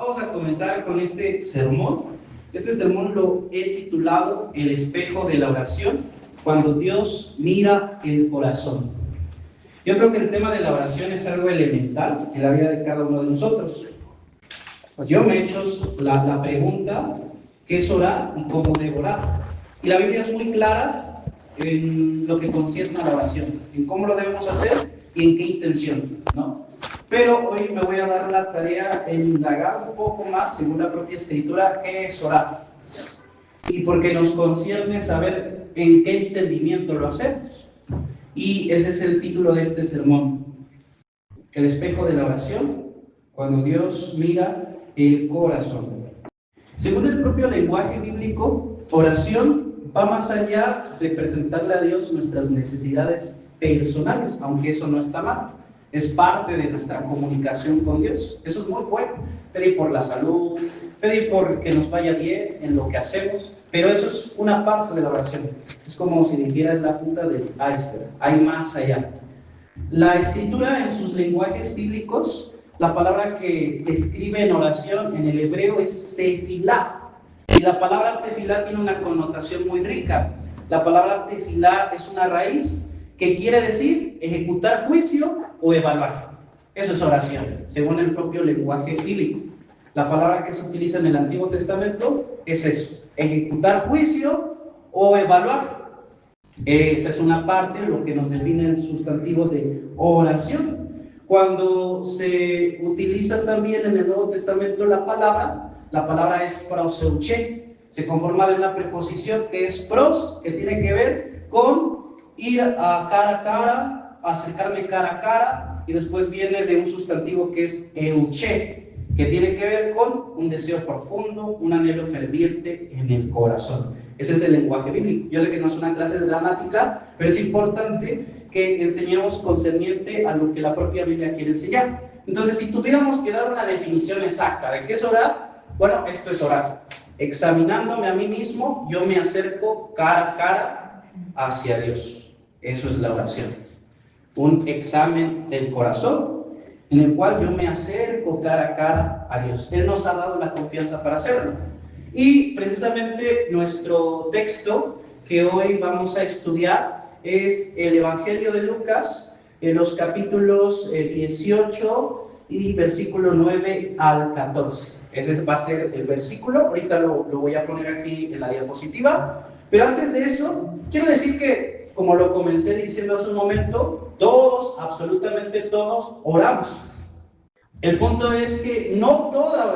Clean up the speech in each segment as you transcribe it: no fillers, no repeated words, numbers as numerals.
Vamos a comenzar con este sermón. Este sermón lo he titulado El espejo de la oración, cuando Dios mira el corazón. Yo creo que el tema de la oración es algo elemental en la vida de cada uno de nosotros. Yo me he hecho la pregunta, ¿qué es orar y cómo debo orar? Y la Biblia es muy clara en lo que concierne a la oración, en cómo lo debemos hacer y en qué intención, ¿no? Pero hoy me voy a dar la tarea de indagar un poco más, según la propia Escritura, qué es orar. Y porque nos concierne saber en qué entendimiento lo hacemos. Y ese es el título de este sermón. El espejo de la oración, cuando Dios mira el corazón. Según el propio lenguaje bíblico, oración va más allá de presentarle a Dios nuestras necesidades personales, aunque eso no está mal. Es parte de nuestra comunicación con Dios. Eso es muy bueno. Pedir por la salud, pedir por que nos vaya bien en lo que hacemos, pero eso es una parte de la oración. Es como si dijeras la punta del iceberg. Hay más allá. La Escritura en sus lenguajes bíblicos, la palabra que describe en oración en el hebreo es tefilá. Y la palabra tefilá tiene una connotación muy rica. La palabra tefilá es una raíz que quiere decir ejecutar juicio o evaluar. Eso es oración, según el propio lenguaje bíblico. La palabra que se utiliza en el Antiguo Testamento es eso, ejecutar juicio o evaluar. Esa es una parte, lo que nos define el sustantivo de oración. Cuando se utiliza también en el Nuevo Testamento la palabra es proseuché. Se conforma de una preposición que es pros, que tiene que ver con ir a cara, acercarme cara a cara, y después viene de un sustantivo que es euché, que tiene que ver con un deseo profundo, un anhelo ferviente en el corazón. Ese es el lenguaje bíblico. Yo sé que no es una clase de gramática, pero es importante que enseñemos concerniente a lo que la propia Biblia quiere enseñar. Entonces, si tuviéramos que dar una definición exacta de qué es orar, bueno, esto es orar. Examinándome a mí mismo, yo me acerco cara a cara hacia Dios. Eso es la oración. Un examen del corazón en el cual yo me acerco cara a cara a Dios. Él nos ha dado la confianza para hacerlo. Y precisamente nuestro texto que hoy vamos a estudiar es el Evangelio de Lucas, en los capítulos 18 y versículo 9 al 14. Ese va a ser el versículo, ahorita lo voy a poner aquí en la diapositiva. Pero antes de eso, quiero decir que, como lo comencé diciendo hace un momento, todos, absolutamente todos, oramos. El punto es que no toda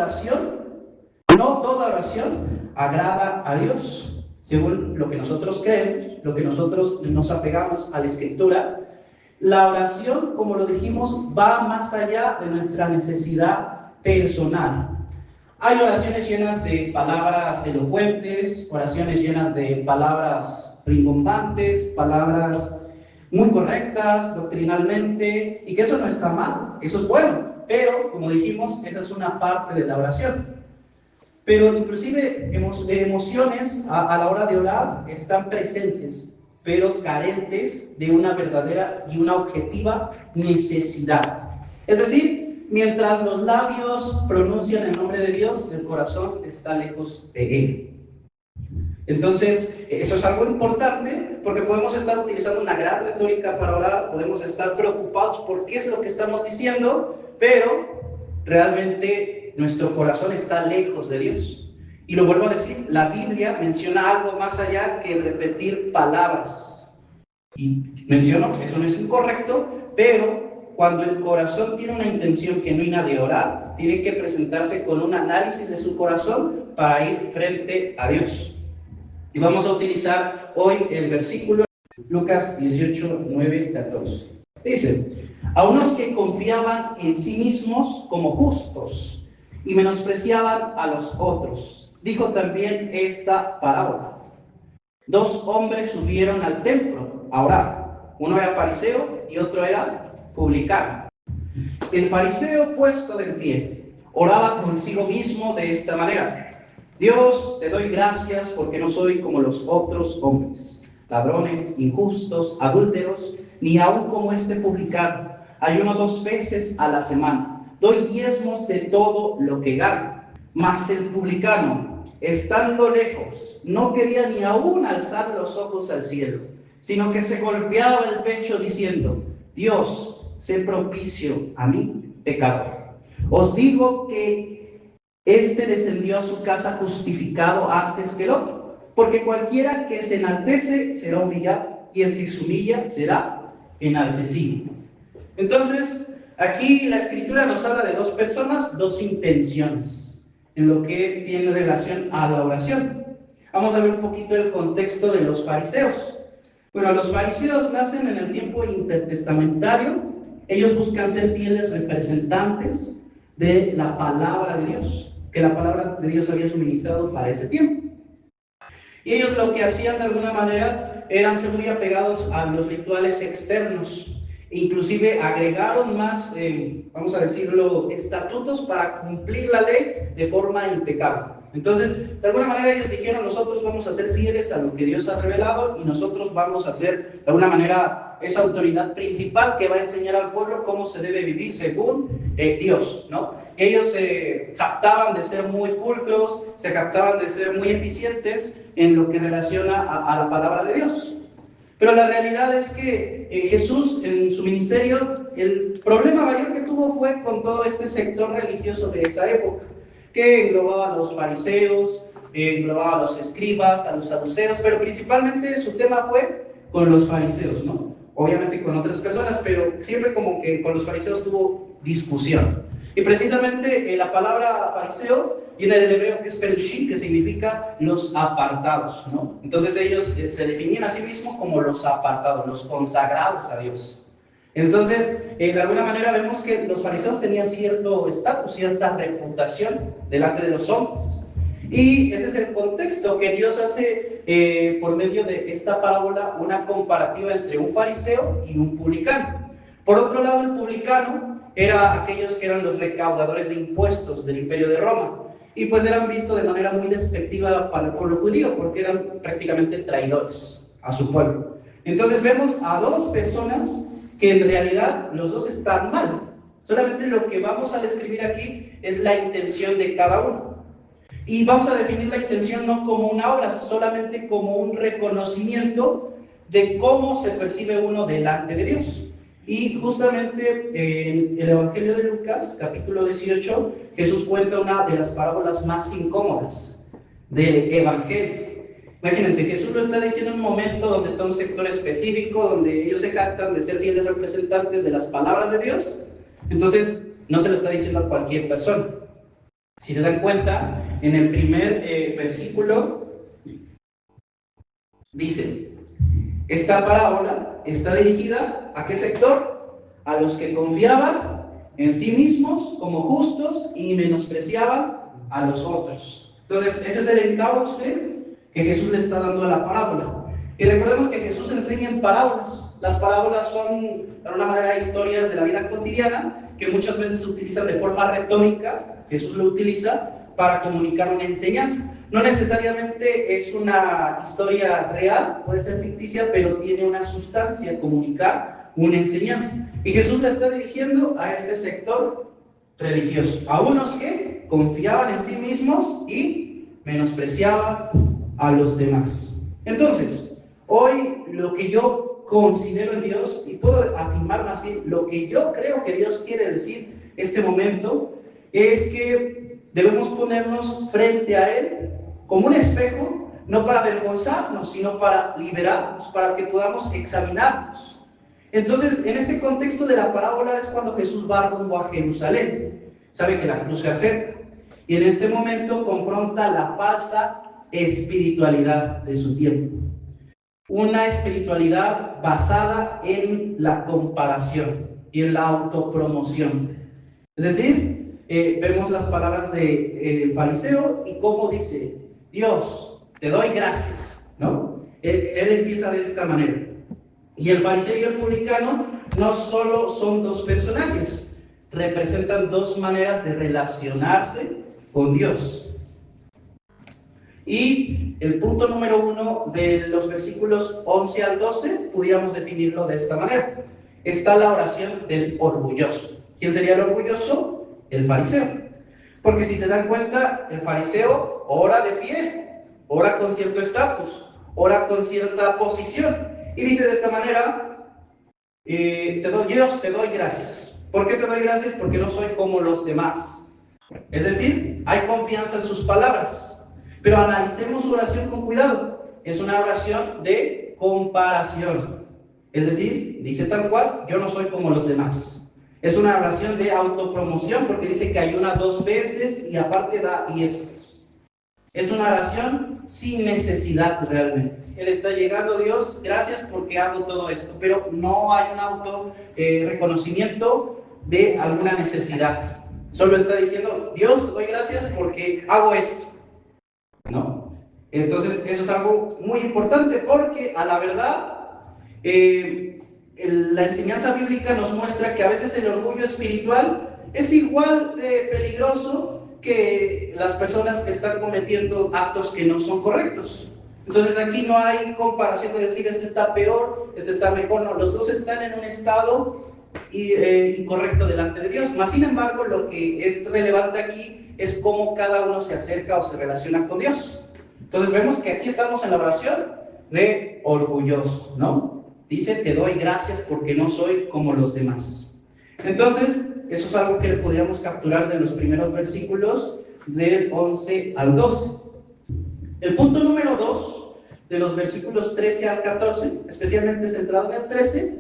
oración agrada a Dios, según lo que nosotros creemos, lo que nosotros nos apegamos a la Escritura. La oración, como lo dijimos, va más allá de nuestra necesidad personal. Hay oraciones llenas de palabras elocuentes, oraciones llenas de palabras rimbombantes, palabras muy correctas doctrinalmente, y que eso no está mal, eso es bueno, pero como dijimos, esa es una parte de la oración. Pero inclusive emociones a la hora de orar están presentes, pero carentes de una verdadera y una objetiva necesidad. Es decir, mientras los labios pronuncian el nombre de Dios, el corazón está lejos de Él. Entonces, eso es algo importante, porque podemos estar utilizando una gran retórica para orar, podemos estar preocupados por qué es lo que estamos diciendo, pero realmente nuestro corazón está lejos de Dios. Y lo vuelvo a decir, la Biblia menciona algo más allá que repetir palabras. Y menciono, eso no es incorrecto, pero cuando el corazón tiene una intención genuina de orar, tiene que presentarse con un análisis de su corazón para ir frente a Dios. Y vamos a utilizar hoy el versículo Lucas 18, 9, 14. Dice: a unos que confiaban en sí mismos como justos y menospreciaban a los otros, dijo también esta parábola. Dos hombres subieron al templo a orar. Uno era fariseo y otro era publicano. El fariseo, puesto de pie, oraba consigo mismo de esta manera: Dios, te doy gracias porque no soy como los otros hombres, ladrones, injustos, adúlteros, ni aun como este publicano. Ayuno 2 veces a la semana, doy diezmos de todo lo que gano. Mas el publicano, estando lejos, no quería ni aún alzar los ojos al cielo, sino que se golpeaba el pecho diciendo: Dios, sé propicio a mí, pecador. Os digo que este descendió a su casa justificado antes que el otro, porque cualquiera que se enaltece será humillado, y el que se humilla será enaltecido. Entonces, aquí la Escritura nos habla de dos personas, dos intenciones, en lo que tiene relación a la oración. Vamos a ver un poquito el contexto de los fariseos. Bueno, los fariseos nacen en el tiempo intertestamentario. Ellos buscan ser fieles representantes de la palabra de Dios, que la palabra de Dios había suministrado para ese tiempo. Y ellos lo que hacían de alguna manera eran ser muy apegados a los rituales externos. Inclusive agregaron más, vamos a decirlo, estatutos para cumplir la ley de forma impecable. Entonces, de alguna manera ellos dijeron: nosotros vamos a ser fieles a lo que Dios ha revelado y nosotros vamos a ser, de alguna manera, esa autoridad principal que va a enseñar al pueblo cómo se debe vivir según Dios, ¿no? Ellos se captaban de ser muy pulcros, se captaban de ser muy eficientes en lo que relaciona a la palabra de Dios. Pero la realidad es que Jesús, en su ministerio, el problema mayor que tuvo fue con todo este sector religioso de esa época, que englobaba a los fariseos, englobaba a los escribas, a los saduceos, pero principalmente su tema fue con los fariseos, ¿no? Obviamente con otras personas, pero siempre como que con los fariseos tuvo discusión. Y precisamente la palabra fariseo viene del hebreo que es perushim, que significa los apartados, ¿no? Entonces ellos se definían a sí mismos como los apartados, los consagrados a Dios. Entonces, de alguna manera vemos que los fariseos tenían cierto estatus, cierta reputación delante de los hombres. Y ese es el contexto que Dios hace por medio de esta parábola, una comparativa entre un fariseo y un publicano. Por otro lado, el publicano era aquellos que eran los recaudadores de impuestos del Imperio de Roma. Y pues eran vistos de manera muy despectiva para el pueblo judío, porque eran prácticamente traidores a su pueblo. Entonces vemos a dos personas que en realidad los dos están mal. Solamente lo que vamos a describir aquí es la intención de cada uno. Y vamos a definir la intención no como una obra, solamente como un reconocimiento de cómo se percibe uno delante de Dios. Y justamente en el Evangelio de Lucas, capítulo 18, Jesús cuenta una de las parábolas más incómodas del Evangelio. Imagínense, Jesús lo está diciendo en un momento donde está un sector específico, donde ellos se jactan de ser fieles representantes de las palabras de Dios. Entonces, no se lo está diciendo a cualquier persona. Si se dan cuenta, en el primer versículo dice: esta parábola está dirigida ¿a qué sector? A los que confiaban en sí mismos como justos y menospreciaban a los otros. Entonces, ese es el encauce que Jesús le está dando a la parábola. Y recordemos que Jesús enseña en parábolas. Las parábolas son, de alguna manera, historias de la vida cotidiana que muchas veces se utilizan de forma retórica. Jesús lo utiliza para comunicar una enseñanza. No necesariamente es una historia real, puede ser ficticia, pero tiene una sustancia, comunicar una enseñanza. Y Jesús le está dirigiendo a este sector religioso, a unos que confiaban en sí mismos y menospreciaban a los demás. Entonces, hoy lo que yo considero en Dios, y puedo afirmar más bien lo que yo creo que Dios quiere decir este momento, es que debemos ponernos frente a Él como un espejo, no para avergonzarnos, sino para liberarnos, para que podamos examinarnos. Entonces, en este contexto de la parábola es cuando Jesús va rumbo a Jerusalén. Sabe que la cruz se acerca. Y en este momento confronta la falsa espiritualidad de su tiempo. Una espiritualidad basada en la comparación y en la autopromoción. Es decir, vemos las palabras del fariseo y cómo dice: Dios, te doy gracias, ¿no? Él empieza de esta manera. Y el fariseo y el publicano no solo son dos personajes, representan dos maneras de relacionarse con Dios. Y el punto número 1 de los versículos 11 al 12, pudiéramos definirlo de esta manera. Está la oración del orgulloso. ¿Quién sería el orgulloso? el fariseo. Porque si se dan cuenta, el fariseo ora de pie, ora con cierto estatus, ora con cierta posición. Y dice de esta manera, Dios, te doy gracias. ¿Por qué te doy gracias? Porque no soy como los demás. Es decir, hay confianza en sus palabras. Pero analicemos su oración con cuidado. Es una oración de comparación. Es decir, dice tal cual, yo no soy como los demás. Es una oración de autopromoción porque dice que ayuna 2 veces y aparte da diezmos. Es una oración sin necesidad realmente. Él está llegando, Dios, gracias porque hago todo esto, pero no hay un reconocimiento de alguna necesidad. Solo está diciendo, Dios, te doy gracias porque hago esto. ¿No? Entonces, eso es algo muy importante porque a la verdad, la enseñanza bíblica nos muestra que a veces el orgullo espiritual es igual de peligroso que las personas que están cometiendo actos que no son correctos. Entonces aquí no hay comparación de decir este está peor, este está mejor, no, los dos están en un estado incorrecto delante de Dios. Mas sin embargo, lo que es relevante aquí es cómo cada uno se acerca o se relaciona con Dios. Entonces vemos que aquí estamos en la oración de orgulloso, ¿no? Dice, te doy gracias porque no soy como los demás. Entonces, eso es algo que podríamos capturar de los primeros versículos del 11 al 12. El punto número 2, de los versículos 13 al 14, especialmente centrado en el 13,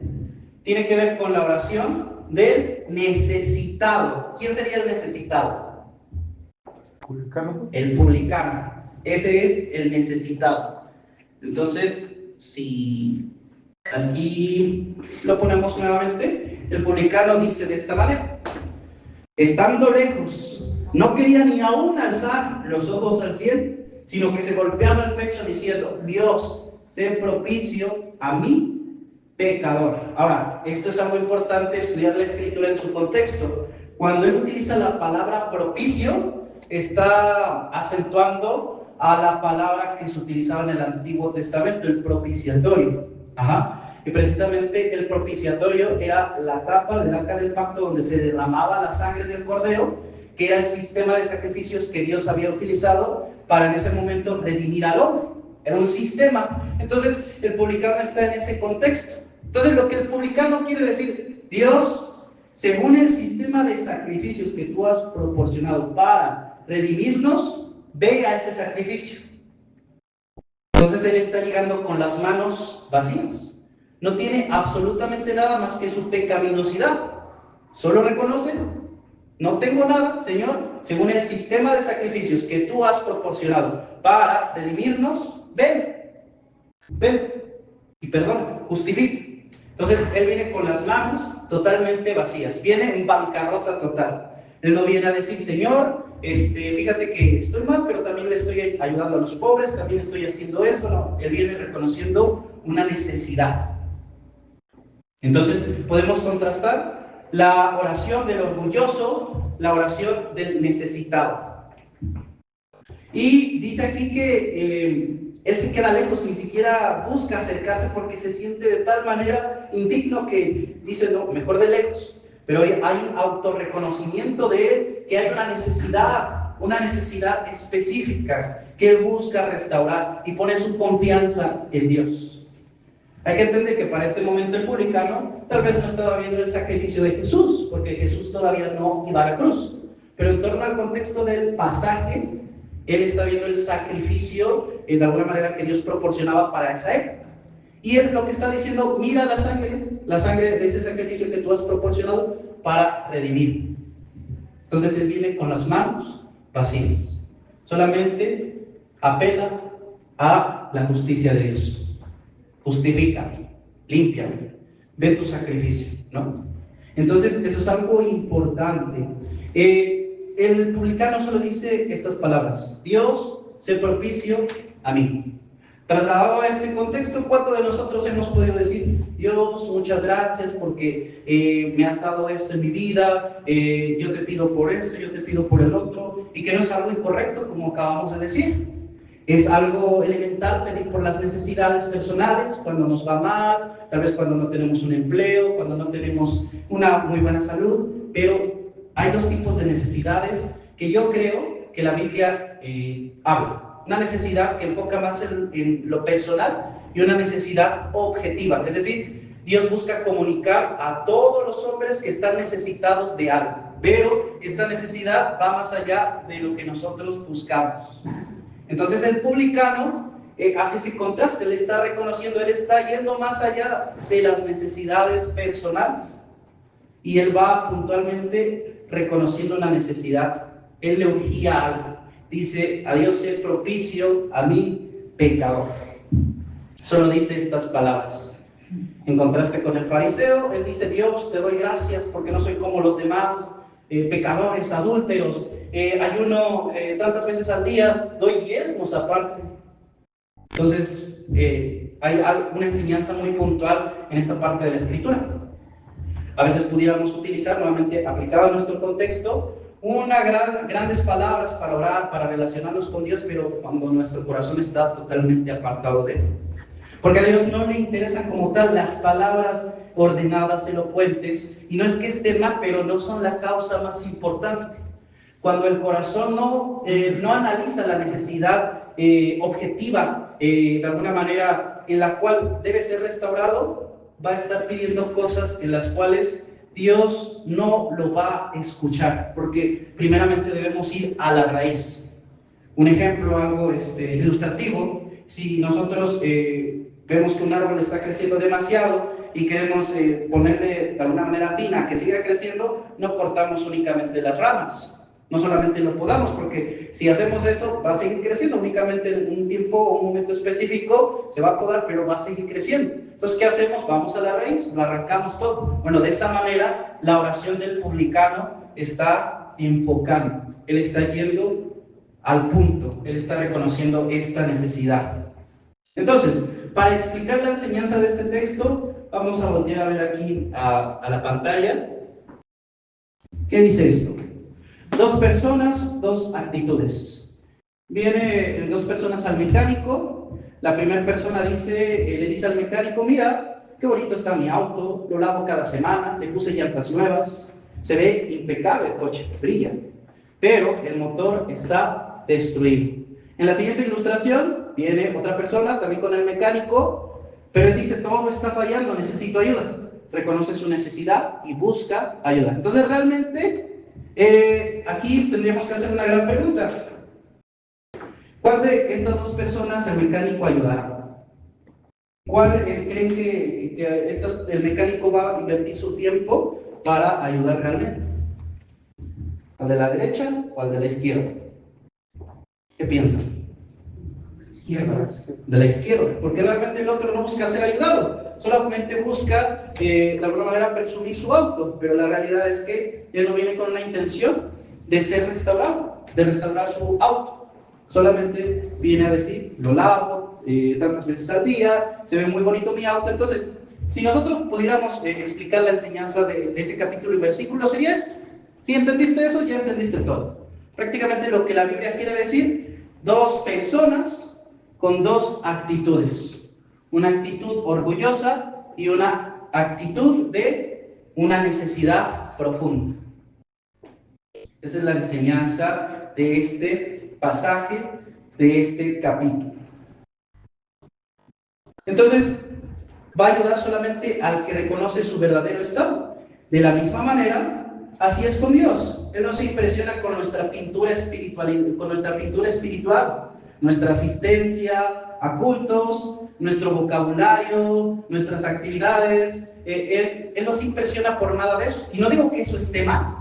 tiene que ver con la oración del necesitado. ¿Quién sería el necesitado? ¿Publicano? El publicano. Ese es el necesitado. Entonces, si aquí lo ponemos nuevamente, el publicano dice de esta manera: estando lejos, no quería ni aún alzar los ojos al cielo, sino que se golpeaba el pecho diciendo, Dios, sé propicio a mí, pecador. Ahora, esto es algo importante, estudiar la escritura en su contexto. Cuando él utiliza la palabra propicio, está acentuando a la palabra que se utilizaba en el Antiguo Testamento, el propiciatorio. Y precisamente el propiciatorio era la tapa del arca del pacto donde se derramaba la sangre del cordero, que era el sistema de sacrificios que Dios había utilizado para en ese momento redimir al hombre. Era un sistema. Entonces el publicano está en ese contexto. Entonces lo que el publicano quiere decir, Dios, según el sistema de sacrificios que tú has proporcionado para redimirnos, ve a ese sacrificio. Entonces él está llegando con las manos vacías. No tiene absolutamente nada más que su pecaminosidad. Solo reconoce, no tengo nada, Señor, según el sistema de sacrificios que tú has proporcionado para redimirnos, ven y perdona, justifica. Entonces él viene con las manos totalmente vacías, viene en bancarrota total. Él no viene a decir, Señor, fíjate que estoy mal, pero también le estoy ayudando a los pobres, también estoy haciendo esto. No, él viene reconociendo una necesidad. Entonces podemos contrastar la oración del orgulloso, la oración del necesitado. Y dice aquí que él se queda lejos, ni siquiera busca acercarse porque se siente de tal manera indigno que dice, no, mejor de lejos. Pero hay un autorreconocimiento de él, que hay una necesidad específica que él busca restaurar y pone su confianza en Dios. Hay que entender que para este momento el publicano tal vez no estaba viendo el sacrificio de Jesús, porque Jesús todavía no iba a la cruz. Pero en torno al contexto del pasaje, él está viendo el sacrificio de alguna manera que Dios proporcionaba para esa época. Y él lo que está diciendo, mira la sangre de ese sacrificio que tú has proporcionado para redimir. Entonces él viene con las manos vacías. Solamente apela a la justicia de Dios. Justifícame, límpiame, ve tu sacrificio, ¿no? Entonces eso es algo importante. El publicano solo dice estas palabras: Dios, sé propicio a mí. Trasladado a este contexto, ¿cuántos de nosotros hemos podido decir, Dios, muchas gracias porque me has dado esto en mi vida, yo te pido por esto, yo te pido por el otro, y que no es algo incorrecto como acabamos de decir? Es algo elemental pedir por las necesidades personales, cuando nos va mal, tal vez cuando no tenemos un empleo, cuando no tenemos una muy buena salud, pero hay dos tipos de necesidades que yo creo que la Biblia habla. Una necesidad que enfoca más en lo personal y una necesidad objetiva. Es decir, Dios busca comunicar a todos los hombres que están necesitados de algo, pero esta necesidad va más allá de lo que nosotros buscamos. Entonces el publicano hace ese contraste, él está reconociendo, él está yendo más allá de las necesidades personales y él va puntualmente reconociendo la necesidad. Él le urgía algo. Dice, a Dios ser propicio a mí, pecador. Solo dice estas palabras. En contraste con el fariseo, él dice, Dios, te doy gracias porque no soy como los demás pecadores, adúlteros, ayuno tantas veces al día, doy diezmos aparte. Entonces, hay una enseñanza muy puntual en esta parte de la Escritura. A veces pudiéramos utilizar, nuevamente aplicado a nuestro contexto, grandes palabras para orar, para relacionarnos con Dios, pero cuando nuestro corazón está totalmente apartado de Él. Porque a Dios no le interesan como tal las palabras ordenadas, elocuentes, y no es que estén mal, pero no son la causa más importante. Cuando el corazón no analiza la necesidad objetiva, de alguna manera, en la cual debe ser restaurado, va a estar pidiendo cosas en las cuales Dios no lo va a escuchar, porque primeramente debemos ir a la raíz. Un ejemplo, algo ilustrativo, si nosotros vemos que un árbol está creciendo demasiado y queremos ponerle de alguna manera fina que siga creciendo, no cortamos únicamente las ramas, no solamente lo podamos, porque si hacemos eso va a seguir creciendo, únicamente en un tiempo o un momento específico se va a podar, pero va a seguir creciendo. Entonces, ¿qué hacemos? Vamos a la raíz, lo arrancamos todo. Bueno, de esa manera la oración del publicano está enfocando, él está yendo al punto, él está reconociendo esta necesidad. Entonces, para explicar la enseñanza de este texto, vamos a voltear a ver aquí a la pantalla. ¿Qué dice esto? Dos personas, dos actitudes. Viene dos personas al mecánico. La primera persona le dice al mecánico, mira, qué bonito está mi auto, lo lavo cada semana, le puse llantas nuevas, se ve impecable el coche, brilla, pero el motor está destruido. En la siguiente ilustración viene otra persona, también con el mecánico, pero él dice, todo está fallando, necesito ayuda. Reconoce su necesidad y busca ayuda. Entonces realmente, aquí tendríamos que hacer una gran pregunta. ¿Cuál de estas dos personas el mecánico ayudará? ¿Cuál creen que el mecánico va a invertir su tiempo para ayudar realmente? ¿Al de la derecha o al de la izquierda? ¿Qué piensan? Izquierda. De la izquierda, porque realmente el otro no busca ser ayudado, solamente busca de alguna manera presumir su auto, pero la realidad es que él no viene con una intención de ser restaurado, de restaurar su auto. Solamente viene a decir, lo lavo tantas veces al día, se ve muy bonito mi auto. Entonces, si nosotros pudiéramos explicar la enseñanza de ese capítulo y versículo, sería esto. Si entendiste eso, ya entendiste todo. Prácticamente lo que la Biblia quiere decir, dos personas con dos actitudes. Una actitud orgullosa y una actitud de una necesidad profunda. Esa es la enseñanza de este pasaje, de este capítulo. Entonces, va a ayudar solamente al que reconoce su verdadero estado. De la misma manera, así es con Dios. Él no se impresiona con nuestra pintura espiritual, nuestra asistencia a cultos, nuestro vocabulario, nuestras actividades. Él no se impresiona por nada de eso. Y no digo que eso esté mal,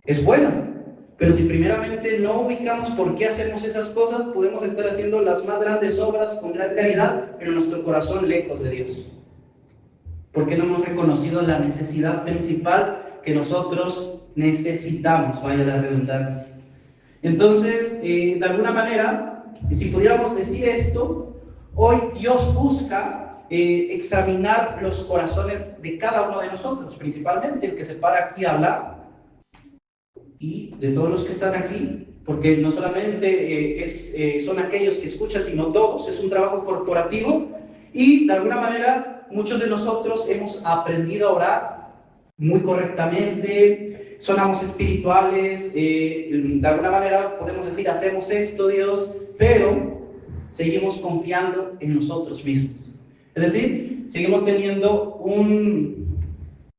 es bueno. Pero si primeramente no ubicamos por qué hacemos esas cosas, podemos estar haciendo las más grandes obras con gran calidad, pero nuestro corazón lejos de Dios. Porque no hemos reconocido la necesidad principal que nosotros necesitamos, vaya la redundancia. Entonces, de alguna manera, si pudiéramos decir esto, hoy Dios busca examinar los corazones de cada uno de nosotros, principalmente el que se para aquí a hablar, y de todos los que están aquí, porque no solamente son aquellos que escuchan, sino todos, es un trabajo corporativo, y de alguna manera muchos de nosotros hemos aprendido a orar muy correctamente, sonamos espirituales, de alguna manera podemos decir, hacemos esto, Dios, pero seguimos confiando en nosotros mismos. Es decir, seguimos teniendo un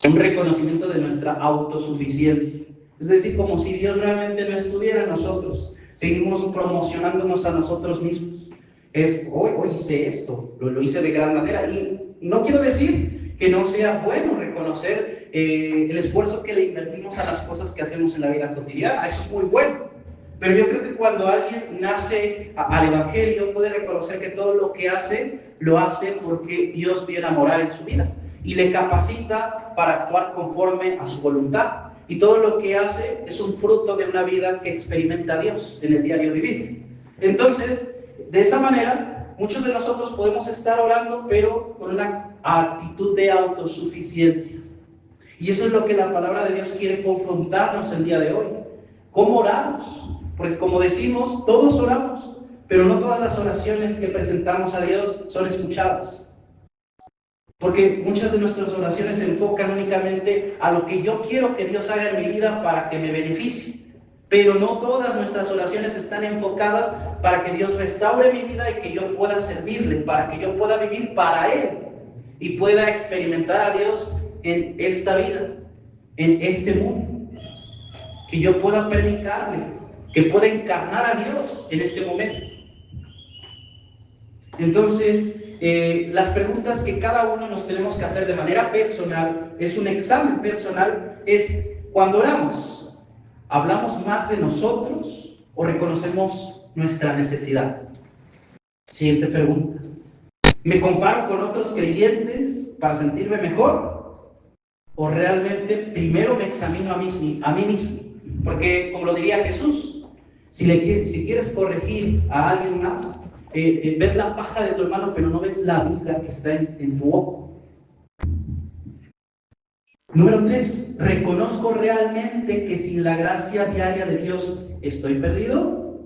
reconocimiento de nuestra autosuficiencia. Es decir, como si Dios realmente no estuviera en nosotros. Seguimos promocionándonos a nosotros mismos. Hoy hice esto, lo hice de gran manera. Y no quiero decir que no sea bueno reconocer el esfuerzo que le invertimos a las cosas que hacemos en la vida cotidiana. Eso es muy bueno. Pero yo creo que cuando alguien nace al Evangelio, puede reconocer que todo lo que hace, lo hace porque Dios viene a morar en su vida y le capacita para actuar conforme a su voluntad. Y todo lo que hace es un fruto de una vida que experimenta a Dios en el diario vivir. Entonces, de esa manera, muchos de nosotros podemos estar orando, pero con una actitud de autosuficiencia. Y eso es lo que la palabra de Dios quiere confrontarnos el día de hoy. ¿Cómo oramos? Porque como decimos, todos oramos, pero no todas las oraciones que presentamos a Dios son escuchadas. Porque muchas de nuestras oraciones se enfocan únicamente a lo que yo quiero que Dios haga en mi vida para que me beneficie. Pero no todas nuestras oraciones están enfocadas para que Dios restaure mi vida y que yo pueda servirle, para que yo pueda vivir para Él y pueda experimentar a Dios en esta vida, en este mundo. Que yo pueda predicarle, que pueda encarnar a Dios en este momento. Entonces, las preguntas que cada uno nos tenemos que hacer de manera personal, es un examen personal, es cuando oramos, ¿hablamos más de nosotros o reconocemos nuestra necesidad? Siguiente pregunta. ¿Me comparo con otros creyentes para sentirme mejor? ¿O realmente primero me examino a mí mismo? Porque, como lo diría Jesús, si quieres corregir a alguien más, ves la paja de tu hermano, pero no ves la viga que está en tu ojo. Número 3, ¿reconozco realmente que sin la gracia diaria de Dios estoy perdido?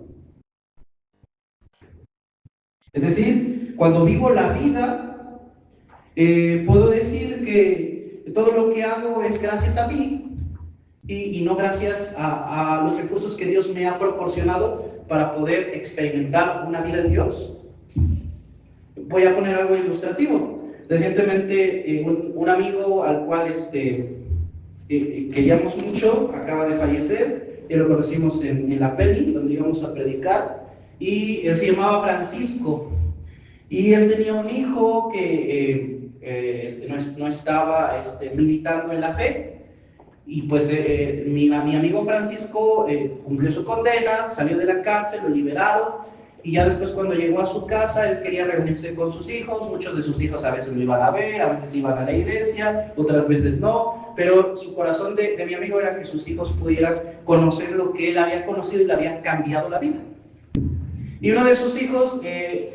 Es decir, cuando vivo la vida, puedo decir que todo lo que hago es gracias a mí y no gracias a los recursos que Dios me ha proporcionado para poder experimentar una vida en Dios. Voy a poner algo ilustrativo. Recientemente un amigo al cual queríamos mucho acaba de fallecer. Lo conocimos en la Peli, donde íbamos a predicar, y él se llamaba Francisco. Y él tenía un hijo que no estaba militando en la fe. Y pues mi amigo Francisco cumplió su condena, salió de la cárcel, lo liberaron, y ya después cuando llegó a su casa, él quería reunirse con sus hijos. Muchos de sus hijos a veces lo iban a ver, a veces iban a la iglesia, otras veces no, pero su corazón de mi amigo era que sus hijos pudieran conocer lo que él había conocido y le había cambiado la vida. Y uno de sus hijos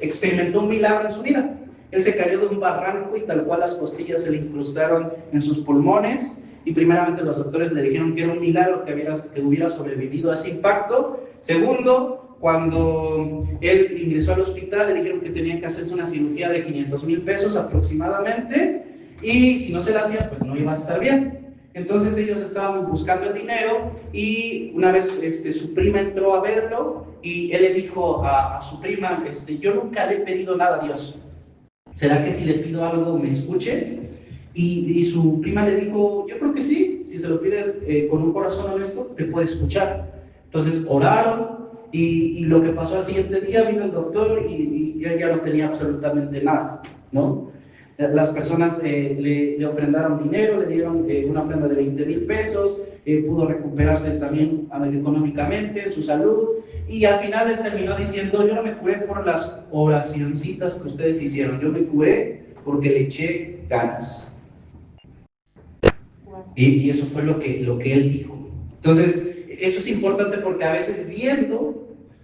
experimentó un milagro en su vida. Él se cayó de un barranco y tal cual las costillas se le incrustaron en sus pulmones. Y primeramente los doctores le dijeron que era un milagro que hubiera sobrevivido a ese impacto. Segundo, cuando él ingresó al hospital, le dijeron que tenía que hacerse una cirugía de 500,000 pesos aproximadamente, y si no se la hacía, pues no iba a estar bien. Entonces ellos estaban buscando el dinero, y una vez su prima entró a verlo, y él le dijo a su prima, yo nunca le he pedido nada a Dios. ¿Será que si le pido algo me escuche? Y su prima le dijo, yo creo que sí, si se lo pides con un corazón honesto, te puede escuchar. Entonces oraron, y lo que pasó al siguiente día, vino el doctor y él ya no tenía absolutamente nada, ¿no? Las personas le ofrendaron dinero, le dieron una ofrenda de 20,000 pesos, pudo recuperarse también económicamente, su salud, y al final él terminó diciendo, yo no me curé por las oracioncitas que ustedes hicieron, yo me curé porque le eché ganas. Y eso fue lo que él dijo. Entonces, eso es importante porque a veces viendo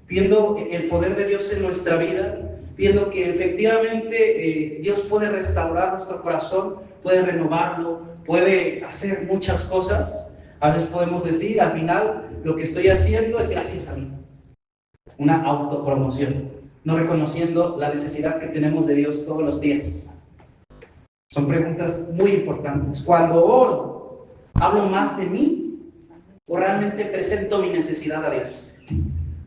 el poder de Dios en nuestra vida, viendo que efectivamente Dios puede restaurar nuestro corazón, puede renovarlo, puede hacer muchas cosas, a veces podemos decir, al final, lo que estoy haciendo es gracias a mí. Una autopromoción, no reconociendo la necesidad que tenemos de Dios todos los días. Son preguntas muy importantes. Cuando oro, ¿hablo más de mí ¿O realmente presento mi necesidad a Dios?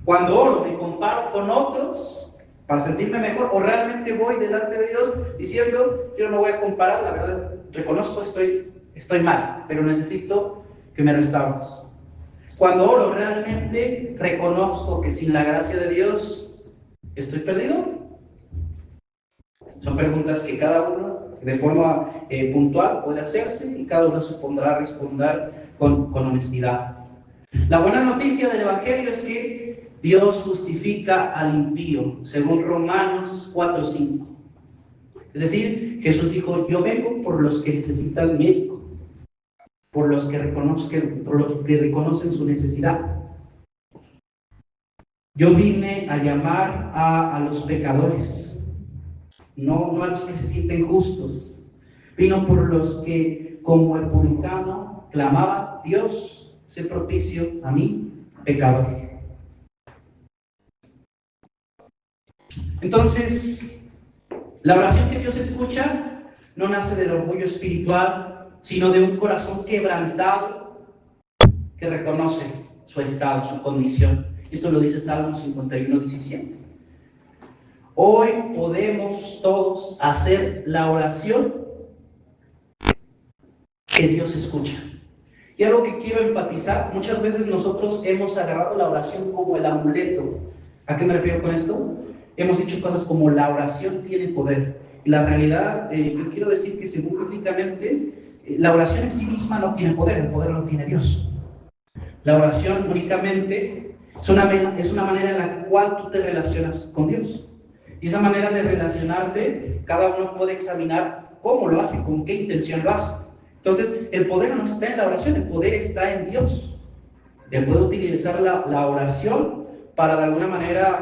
Cuando oro, ¿me comparo con otros para sentirme mejor? ¿O realmente voy delante de Dios diciendo, yo no me voy a comparar, la verdad, reconozco, estoy mal, pero necesito que me restaures? Cuando oro, ¿realmente reconozco que sin la gracia de Dios estoy perdido? Son preguntas que cada uno de forma puntual puede hacerse y cada uno se pondrá a responder con honestidad. La buena noticia del Evangelio es que Dios justifica al impío, según Romanos 4:5. Es decir, Jesús dijo, yo vengo por los que necesitan médico, por los que reconocen su necesidad. Yo vine a llamar a los pecadores, no a los que se sienten justos. Vino por los que, como el publicano, clamaban, Dios, sé propicio a mí, pecador. Entonces, la oración que Dios escucha no nace del orgullo espiritual, sino de un corazón quebrantado que reconoce su estado, su condición. Esto lo dice Salmo 51:17. Hoy podemos todos hacer la oración que Dios escucha. Y algo que quiero enfatizar, muchas veces nosotros hemos agarrado la oración como el amuleto. ¿A qué me refiero con esto? Hemos dicho cosas como la oración tiene poder. Y la realidad, yo quiero decir que según bíblicamente, la oración en sí misma no tiene poder, el poder lo tiene Dios. La oración únicamente es una manera en la cual tú te relacionas con Dios. Y esa manera de relacionarte, cada uno puede examinar cómo lo hace, con qué intención lo hace. Entonces, el poder no está en la oración, el poder está en Dios. Él puede utilizar la oración para de alguna manera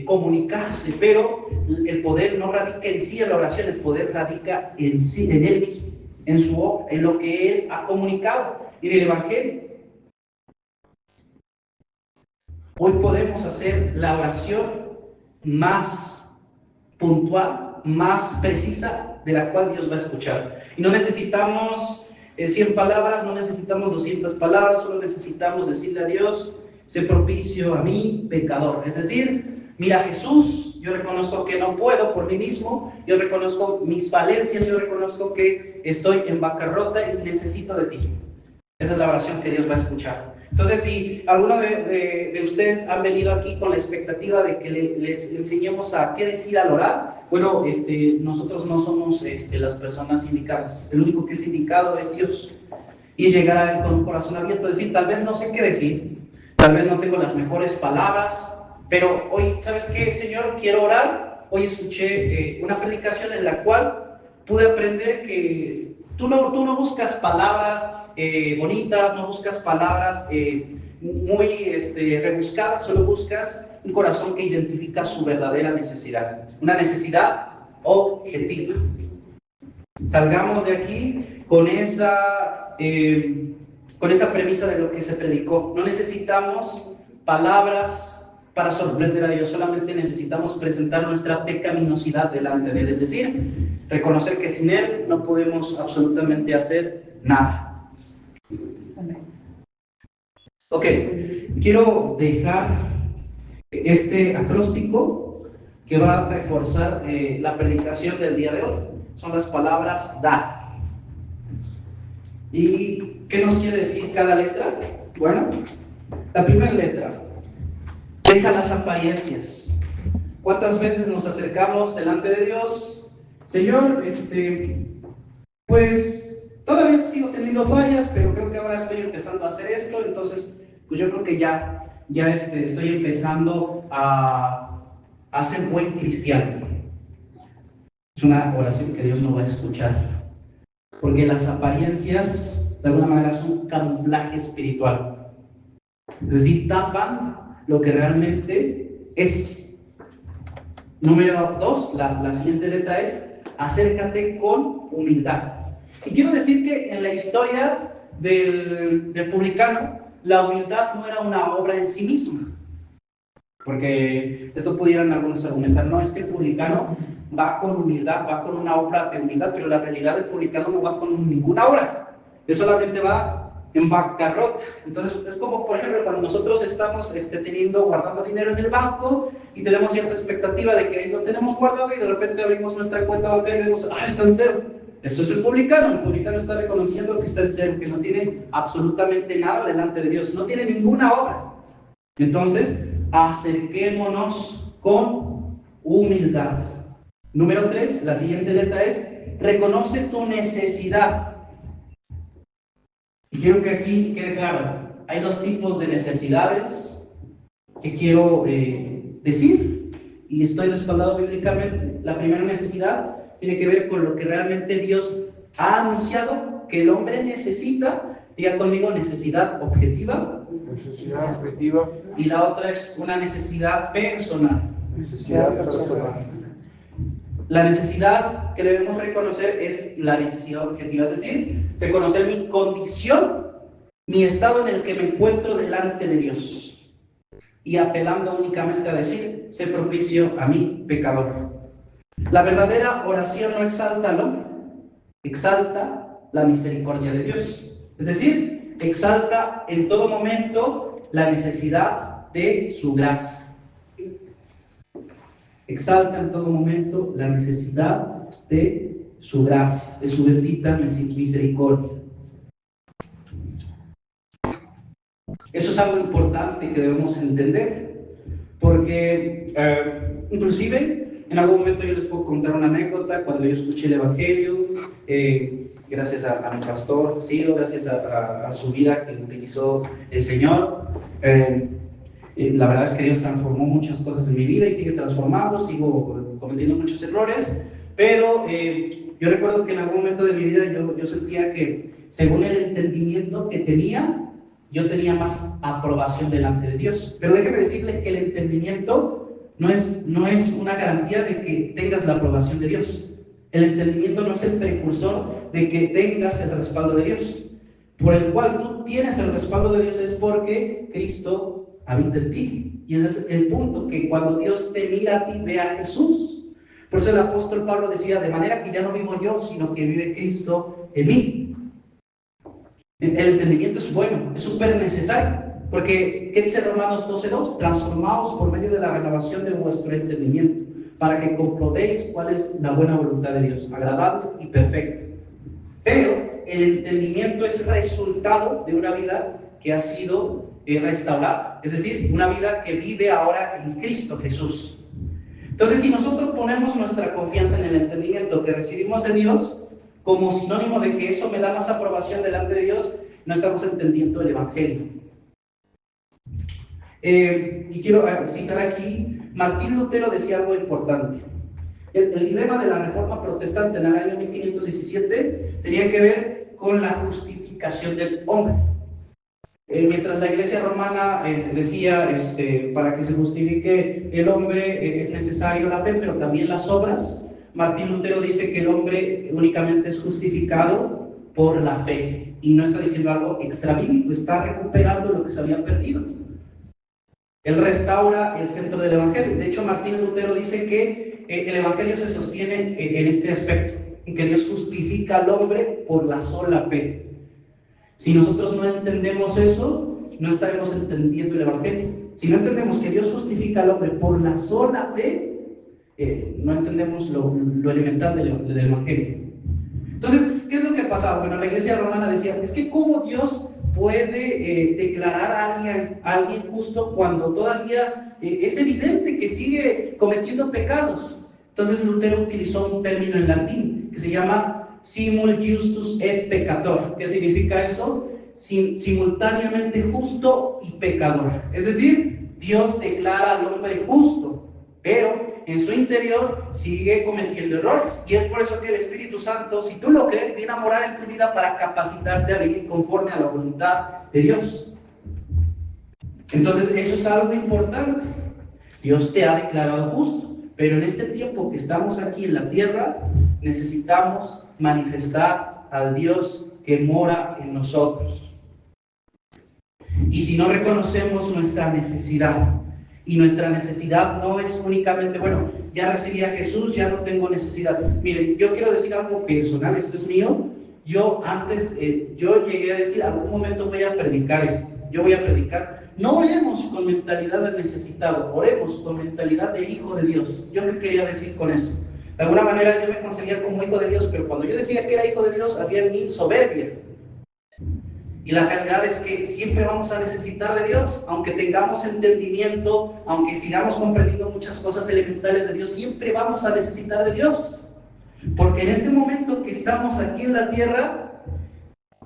comunicarse, pero el poder no radica en sí en la oración, el poder radica en sí, en Él mismo, en su obra, en lo que Él ha comunicado y del Evangelio. Hoy podemos hacer la oración más puntual, más precisa, de la cual Dios va a escuchar. Y no necesitamos 100 palabras, no necesitamos 200 palabras, solo necesitamos decirle a Dios, sé propicio a mí, pecador. Es decir, mira Jesús, yo reconozco que no puedo por mí mismo, yo reconozco mis falencias, yo reconozco que estoy en bancarrota y necesito de ti. Esa es la oración que Dios va a escuchar. Entonces, si alguno de ustedes han venido aquí con la expectativa de que les enseñemos a qué decir al orar, bueno, nosotros no somos las personas indicadas. El único que es indicado es Dios. Y llegar a Él con un corazón abierto, decir, tal vez no sé qué decir, tal vez no tengo las mejores palabras, pero hoy, ¿sabes qué, Señor? Quiero orar. Hoy escuché una predicación en la cual pude aprender que tú no buscas palabras bonitas, no buscas palabras muy rebuscadas, solo buscas un corazón que identifica su verdadera necesidad, una necesidad objetiva. Salgamos de aquí con esa premisa de lo que se predicó. No necesitamos palabras para sorprender a Dios, solamente necesitamos presentar nuestra pecaminosidad delante de Él, es decir, reconocer que sin Él no podemos absolutamente hacer nada. Ok, quiero dejar este acróstico que va a reforzar la predicación del día de hoy. Son las palabras da. ¿Y qué nos quiere decir cada letra? Bueno, la primera letra, deja las apariencias. ¿Cuántas veces nos acercamos delante de Dios? Señor, pues todavía sigo teniendo fallas, pero creo que ahora estoy empezando a hacer esto, entonces pues yo creo que ya estoy empezando a ser buen cristiano. Es una oración que Dios no va a escuchar, porque las apariencias de alguna manera son un camuflaje espiritual, es decir, tapan lo que realmente es. Número 2, la siguiente letra es acércate con humildad. Y quiero decir que en la historia del publicano, la humildad no era una obra en sí misma. Porque esto pudieran algunos argumentar, no, es que el publicano va con humildad, va con una obra de humildad, pero la realidad del publicano no va con ninguna obra. Él solamente va en bancarrota. Entonces, es como, por ejemplo, cuando nosotros estamos guardando dinero en el banco y tenemos cierta expectativa de que ahí lo tenemos guardado y de repente abrimos nuestra cuenta bancaria y vemos, está en cero. Eso es el publicano está reconociendo que está en cero, que no tiene absolutamente nada delante de Dios, no tiene ninguna obra. Entonces, acerquémonos con humildad. Número 3, la siguiente letra es, reconoce tu necesidad. Y quiero que aquí quede claro, hay dos tipos de necesidades que quiero decir, y estoy respaldado bíblicamente. La primera necesidad tiene que ver con lo que realmente Dios ha anunciado que el hombre necesita. Diga conmigo, necesidad objetiva. Necesidad objetiva. Y la otra es una necesidad personal. Necesidad personal. La necesidad que debemos reconocer es la necesidad objetiva, es decir, reconocer mi condición, mi estado en el que me encuentro delante de Dios. Y apelando únicamente a decir, sé propicio a mí, pecador. La verdadera oración no exalta al hombre, exalta la misericordia de Dios. Es decir, exalta en todo momento la necesidad de su gracia. Exalta en todo momento la necesidad de su gracia, de su bendita misericordia. Eso es algo importante que debemos entender, porque inclusive en algún momento yo les puedo contar una anécdota. Cuando yo escuché el Evangelio, gracias a mi pastor Ciro, gracias a su vida que utilizó el Señor, la verdad es que Dios transformó muchas cosas en mi vida y sigue transformando, sigo cometiendo muchos errores, pero yo recuerdo que en algún momento de mi vida yo sentía que según el entendimiento que tenía, yo tenía más aprobación delante de Dios. Pero déjeme decirles que el entendimiento no es una garantía de que tengas la aprobación de Dios. El entendimiento no es el precursor de que tengas el respaldo de Dios. Por el cual tú tienes el respaldo de Dios es porque Cristo habita en ti. Y ese es el punto, que cuando Dios te mira a ti, ve a Jesús. Por eso el apóstol Pablo decía, de manera que ya no vivo yo, sino que vive Cristo en mí. El entendimiento es bueno, es súper necesario. Porque, ¿qué dice Romanos 12:2? Transformaos por medio de la renovación de vuestro entendimiento, para que comprobéis cuál es la buena voluntad de Dios, agradable y perfecta. Pero el entendimiento es resultado de una vida que ha sido restaurada, es decir, una vida que vive ahora en Cristo Jesús. Entonces, si nosotros ponemos nuestra confianza en el entendimiento que recibimos de Dios, como sinónimo de que eso me da más aprobación delante de Dios, no estamos entendiendo el Evangelio. Y quiero citar aquí, Martín Lutero decía algo importante. El dilema de la Reforma Protestante en el año 1517 tenía que ver con la justificación del hombre. Mientras la Iglesia romana decía, para que se justifique el hombre es necesario la fe, pero también las obras, Martín Lutero dice que el hombre únicamente es justificado por la fe, y no está diciendo algo extrabíblico, está recuperando lo que se había perdido. Él restaura el centro del Evangelio. De hecho, Martín Lutero dice que el Evangelio se sostiene en este aspecto, en que Dios justifica al hombre por la sola fe. Si nosotros no entendemos eso, no estaremos entendiendo el Evangelio. Si no entendemos que Dios justifica al hombre por la sola fe, no entendemos lo elemental del Evangelio. Entonces, ¿qué es lo que pasaba? Bueno, la Iglesia romana decía, es que ¿cómo Dios puede declarar a alguien justo cuando todavía es evidente que sigue cometiendo pecados? Entonces Lutero utilizó un término en latín que se llama simul justus et peccator. ¿Qué significa eso? Simultáneamente justo y pecador. Es decir, Dios declara al hombre justo, pero en su interior sigue cometiendo errores. Y es por eso que el Espíritu Santo, si tú lo crees, viene a morar en tu vida para capacitarte a vivir conforme a la voluntad de Dios. Entonces, eso es algo importante. Dios te ha declarado justo, pero en este tiempo que estamos aquí en la tierra, necesitamos manifestar al Dios que mora en nosotros. Y si no reconocemos nuestra necesidad, y nuestra necesidad no es únicamente, bueno, ya recibí a Jesús, ya no tengo necesidad. Miren, yo quiero decir algo personal, esto es mío. Yo antes, yo llegué a decir, algún momento voy a predicar esto, yo voy a predicar. No oremos con mentalidad de necesitado, oremos con mentalidad de hijo de Dios. ¿Yo qué quería decir con eso? De alguna manera yo me concebía como hijo de Dios, pero cuando yo decía que era hijo de Dios, había en mí soberbia. Y la realidad es que siempre vamos a necesitar de Dios, aunque tengamos entendimiento, aunque sigamos comprendiendo muchas cosas elementales de Dios, siempre vamos a necesitar de Dios. Porque en este momento que estamos aquí en la tierra,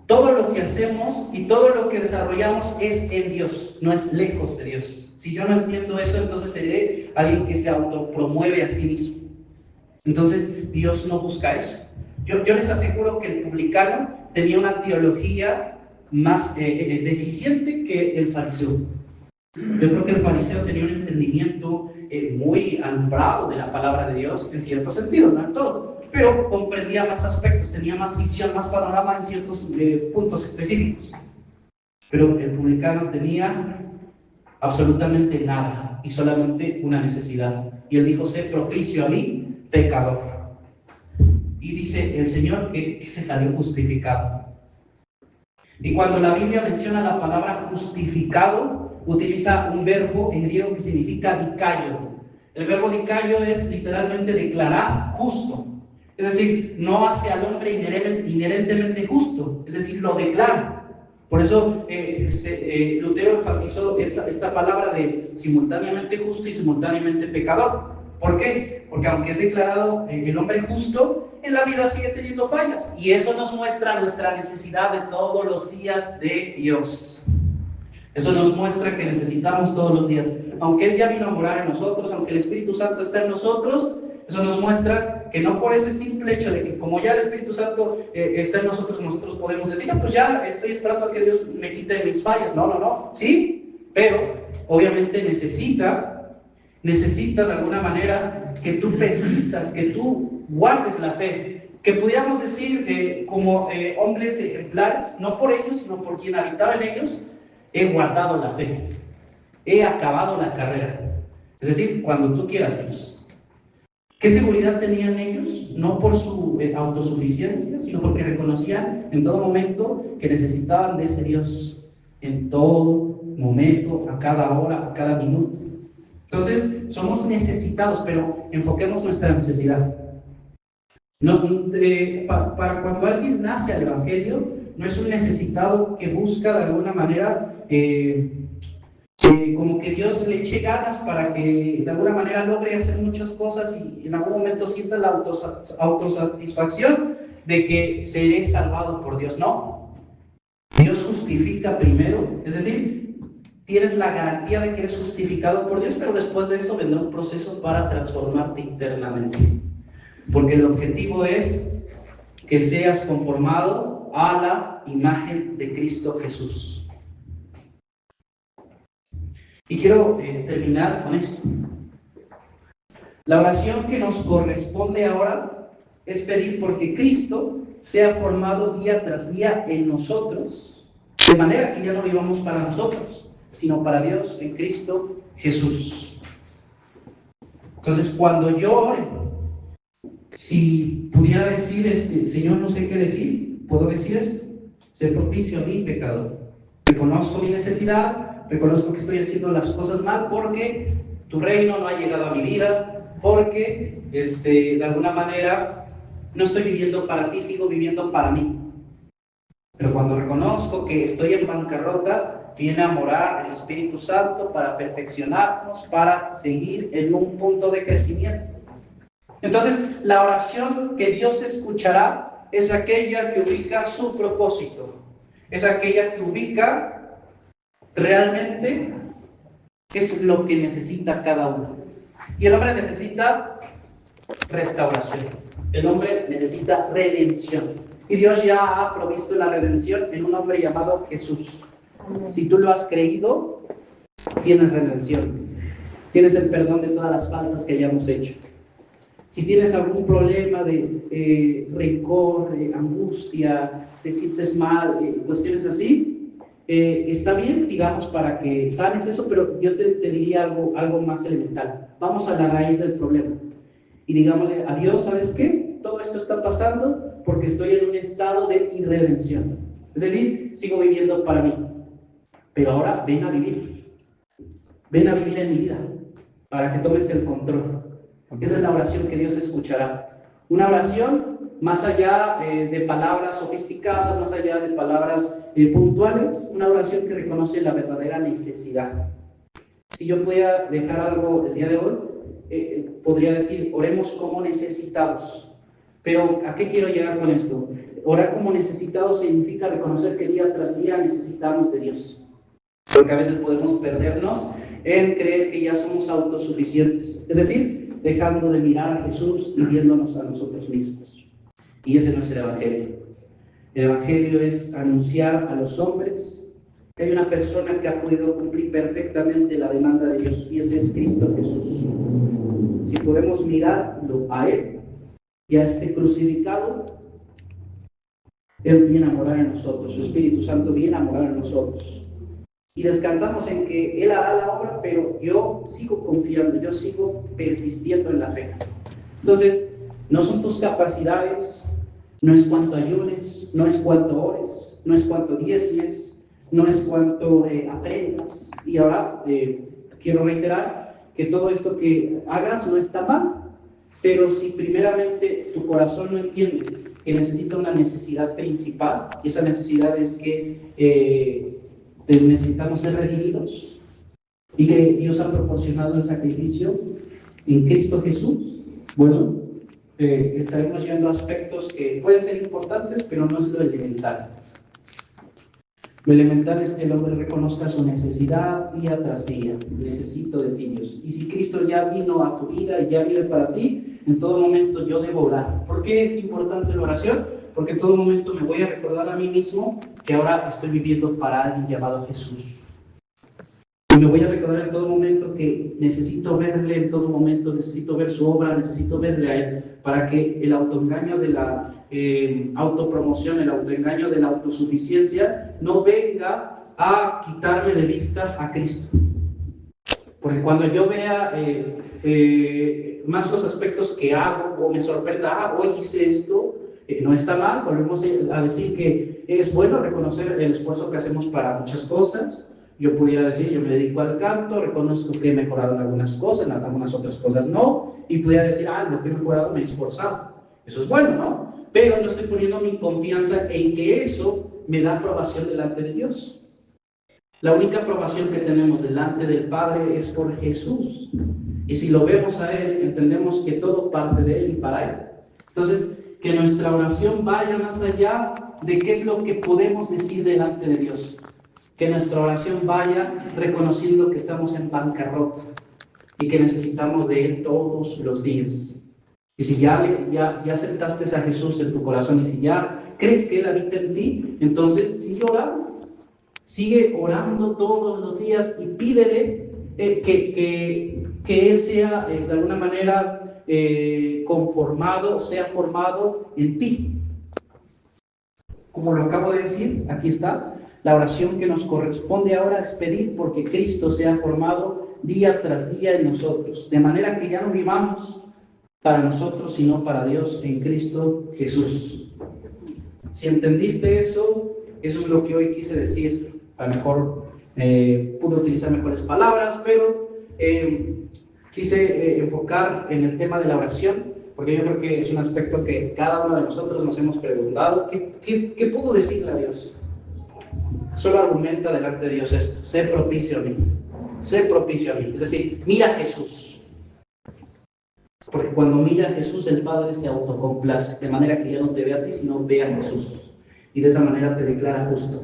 todo lo que hacemos y todo lo que desarrollamos es en Dios, no es lejos de Dios. Si yo no entiendo eso, entonces seré alguien que se autopromueve a sí mismo. Entonces, Dios no busca eso. Yo les aseguro que el publicano tenía una teología más deficiente que el fariseo. Yo creo que el fariseo tenía un entendimiento muy alumbrado de la palabra de Dios, en cierto sentido, no en todo, pero comprendía más aspectos, tenía más visión, más panorama en ciertos puntos específicos. Pero el publicano tenía absolutamente nada y solamente una necesidad. Y él dijo: sé propicio a mí, pecador. Y dice el Señor que ese salió justificado. Y cuando la Biblia menciona la palabra justificado, utiliza un verbo en griego que significa dikaio. El verbo dikaio es literalmente declarar justo. Es decir, no hace al hombre inherentemente justo, es decir, lo declara. Por eso Lutero enfatizó esta palabra de simultáneamente justo y simultáneamente pecador. ¿Por qué? Porque aunque es declarado el hombre justo, en la vida sigue teniendo fallas. Y eso nos muestra nuestra necesidad de todos los días de Dios. Eso nos muestra que necesitamos todos los días. Aunque Él ya vino a morar en nosotros, aunque el Espíritu Santo está en nosotros, eso nos muestra que no por ese simple hecho de que como ya el Espíritu Santo está en nosotros, nosotros podemos decir: no, pues ya estoy esperando a que Dios me quite mis fallas. No. Sí, pero obviamente necesita de alguna manera que tú persistas, que tú guardes la fe, que pudiéramos decir como hombres ejemplares, no por ellos, sino por quien habitaba en ellos: he guardado la fe, he acabado la carrera. Es decir, cuando tú quieras, Dios. ¿Qué seguridad tenían ellos? No por su autosuficiencia, sino porque reconocían en todo momento que necesitaban de ese Dios, en todo momento, a cada hora, a cada minuto. Entonces, somos necesitados, pero enfoquemos nuestra necesidad. No, para cuando alguien nace al Evangelio, no es un necesitado que busca de alguna manera como que Dios le eche ganas para que de alguna manera logre hacer muchas cosas y en algún momento sienta la autosatisfacción de que seré salvado por Dios. No, Dios justifica primero, es decir, tienes la garantía de que eres justificado por Dios, pero después de eso vendrá un proceso para transformarte internamente. Porque el objetivo es que seas conformado a la imagen de Cristo Jesús. Y quiero terminar con esto. La oración que nos corresponde ahora es pedir porque Cristo sea formado día tras día en nosotros, de manera que ya no vivamos para nosotros, sino para Dios en Cristo Jesús. Entonces, cuando yo ore, si pudiera decir, Señor, no sé qué decir, puedo decir esto: sé propicio a mí, pecador. Reconozco mi necesidad, reconozco que estoy haciendo las cosas mal porque tu reino no ha llegado a mi vida, porque de alguna manera no estoy viviendo para ti, sigo viviendo para mí. Pero cuando reconozco que estoy en bancarrota, viene a morar el Espíritu Santo para perfeccionarnos, para seguir en un punto de crecimiento. Entonces, la oración que Dios escuchará es aquella que ubica su propósito, es aquella que ubica realmente es lo que necesita cada uno. Y el hombre necesita restauración, el hombre necesita redención. Y Dios ya ha provisto la redención en un hombre llamado Jesús. Si tú lo has creído, tienes redención, tienes el perdón de todas las faltas que hayamos hecho. Si tienes algún problema de rencor, de angustia, te sientes mal, cuestiones así, está bien, digamos, para que sanes eso, pero yo te diría algo más elemental. Vamos a la raíz del problema y digámosle a Dios: ¿sabes qué? Todo esto está pasando porque estoy en un estado de irredención. Es decir, sigo viviendo para mí. Pero ahora ven a vivir. Ven a vivir en mi vida para que tomes el control. Esa es la oración que Dios escuchará. Una oración más allá de palabras sofisticadas, más allá de palabras puntuales, una oración que reconoce la verdadera necesidad. Si yo pudiera dejar algo el día de hoy, podría decir, oremos como necesitados. Pero ¿a qué quiero llegar con esto? Orar como necesitados significa reconocer que día tras día necesitamos de Dios. Porque a veces podemos perdernos en creer que ya somos autosuficientes. Es decir, dejando de mirar a Jesús y viéndonos a nosotros mismos. Y ese no es el Evangelio. El Evangelio es anunciar a los hombres que hay una persona que ha podido cumplir perfectamente la demanda de Dios, y ese es Cristo Jesús. Si podemos mirarlo a Él y a este crucificado, Él viene a morar en nosotros, su Espíritu Santo viene a morar en nosotros. Y descansamos en que Él hará la obra, pero yo sigo confiando, yo sigo persistiendo en la fe. Entonces, no son tus capacidades, no es cuánto ayunes, no es cuánto ores, no es cuánto diezmes, no es cuánto aprendas. Y ahora quiero reiterar que todo esto que hagas no está mal, pero si primeramente tu corazón no entiende que necesita una necesidad principal, y esa necesidad es que necesitamos ser redimidos y que Dios ha proporcionado el sacrificio en Cristo Jesús, bueno, estaremos yendo a aspectos que pueden ser importantes, pero no es lo elemental. Lo elemental es que el hombre reconozca su necesidad día tras día. Necesito de ti, Dios. Y si Cristo ya vino a tu vida y ya vive para ti, en todo momento yo debo orar. ¿Por qué es importante la oración? Porque en todo momento me voy a recordar a mí mismo que ahora estoy viviendo para alguien llamado Jesús. Y me voy a recordar en todo momento que necesito verle, en todo momento necesito ver su obra, necesito verle a Él, para que el autoengaño de la autopromoción, el autoengaño de la autosuficiencia no venga a quitarme de vista a Cristo. Porque cuando yo vea más los aspectos que hago o me sorprenda, hoy hice esto, no está mal, volvemos a decir que es bueno reconocer el esfuerzo que hacemos para muchas cosas. Yo pudiera decir, yo me dedico al canto, reconozco que he mejorado en algunas cosas, en algunas otras cosas no, y pudiera decir, lo que he mejorado me he esforzado. Eso es bueno, ¿no? Pero no estoy poniendo mi confianza en que eso me da aprobación delante de Dios. La única aprobación que tenemos delante del Padre es por Jesús. Y si lo vemos a Él, entendemos que todo parte de Él y para Él. Entonces, que nuestra oración vaya más allá de qué es lo que podemos decir delante de Dios. Que nuestra oración vaya reconociendo que estamos en bancarrota y que necesitamos de Él todos los días. Y si ya aceptaste a Jesús en tu corazón y si ya crees que Él habita en ti, entonces sigue orando. Sigue orando todos los días y pídele que Él sea de alguna manera conformado, sea formado en ti. Como lo acabo de decir, aquí está la oración que nos corresponde ahora es pedir porque Cristo sea formado día tras día en nosotros, de manera que ya no vivamos para nosotros, sino para Dios en Cristo Jesús. Si entendiste eso, eso es lo que hoy quise decir. A lo mejor pude utilizar mejores palabras, pero quise enfocar en el tema de la oración, porque yo creo que es un aspecto que cada uno de nosotros nos hemos preguntado. ¿Qué puedo decirle a Dios? Solo argumenta delante de Dios esto: sé propicio a mí, sé propicio a mí. Es decir, mira a Jesús. Porque cuando mira a Jesús, el Padre se autocomplace, de manera que ya no te ve a ti, sino ve a Jesús. Y de esa manera te declara justo.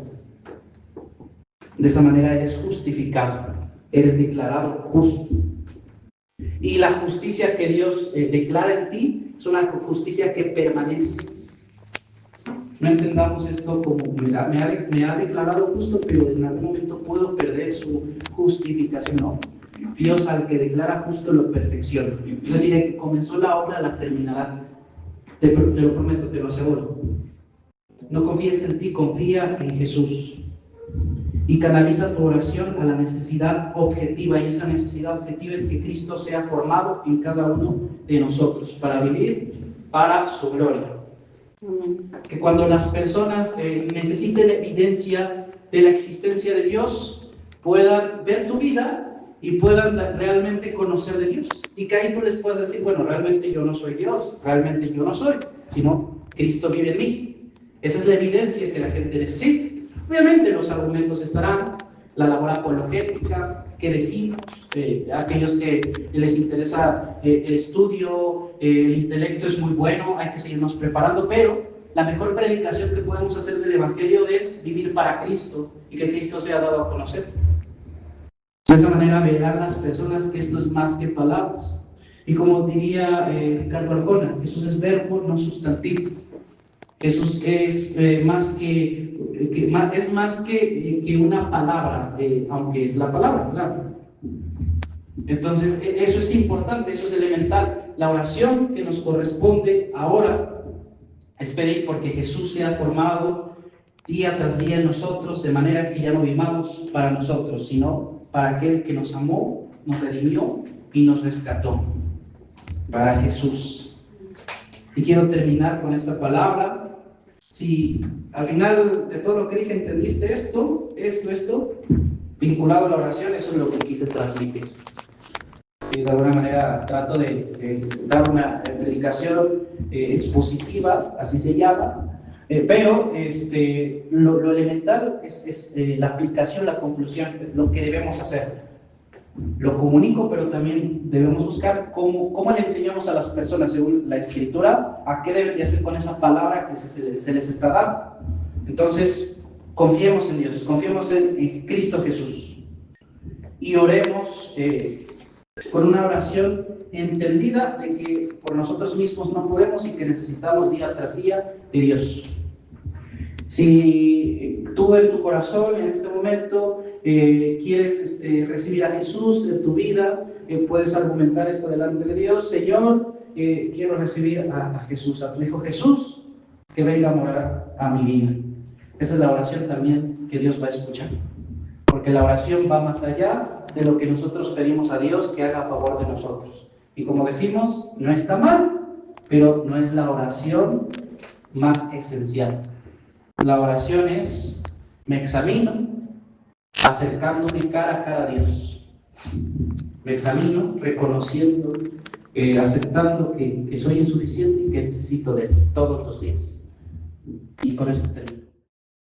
De esa manera eres justificado, eres declarado justo. Y la justicia que Dios declara en ti es una justicia que permanece. No entendamos esto como me ha declarado justo, pero en algún momento puedo perder su justificación. No. Dios al que declara justo lo perfecciona. Es decir, el que comenzó la obra la terminará. Te lo prometo, te lo aseguro. No confíes en ti, confía en Jesús. Y canaliza tu oración a la necesidad objetiva. Y esa necesidad objetiva es que Cristo sea formado en cada uno de nosotros para vivir para su gloria. Que cuando las personas necesiten evidencia de la existencia de Dios, puedan ver tu vida y puedan realmente conocer de Dios. Y que ahí tú les puedas decir, bueno, realmente yo no soy Dios, realmente yo no soy, sino Cristo vive en mí. Esa es la evidencia que la gente necesita. Obviamente los argumentos estarán, la labor apologética, que decimos, aquellos que les interesa el estudio, el intelecto es muy bueno, hay que seguirnos preparando, pero la mejor predicación que podemos hacer del Evangelio es vivir para Cristo y que Cristo sea dado a conocer. De esa manera verán las personas que esto es más que palabras. Y como diría Ricardo Arjona, Jesús es verbo, no sustantivo. Jesús es más que una palabra, aunque es la palabra, claro. Entonces, eso es importante, eso es elemental. La oración que nos corresponde ahora es pedir porque Jesús sea formado día tras día en nosotros, de manera que ya no vivamos para nosotros, sino para aquel que nos amó, nos redimió y nos rescató. Para Jesús. Y quiero terminar con esta palabra. Si al final de todo lo que dije entendiste esto, vinculado a la oración, eso es lo que quise transmitir. Y de alguna manera trato de dar una predicación expositiva, así se llama, pero lo elemental es la aplicación, la conclusión, lo que debemos hacer. Lo comunico, pero también debemos buscar cómo le enseñamos a las personas, según la Escritura, a qué deben de hacer con esa palabra que se les está dando. Entonces, confiemos en Dios, confiemos en Cristo Jesús y oremos con una oración entendida de que por nosotros mismos no podemos y que necesitamos día tras día de Dios. Si tú en tu corazón en este momento quieres recibir a Jesús en tu vida, puedes argumentar esto delante de Dios. Señor, quiero recibir a Jesús, a tu Hijo Jesús, que venga a morar a mi vida. Esa es la oración también que Dios va a escuchar, porque la oración va más allá de lo que nosotros pedimos a Dios que haga a favor de nosotros. Y como decimos, no está mal, pero no es la oración más esencial. La oración es, me examino, acercándome cara a cara a Dios. Me examino, reconociendo, aceptando que soy insuficiente y que necesito de Él todos los días. Y con esto termino.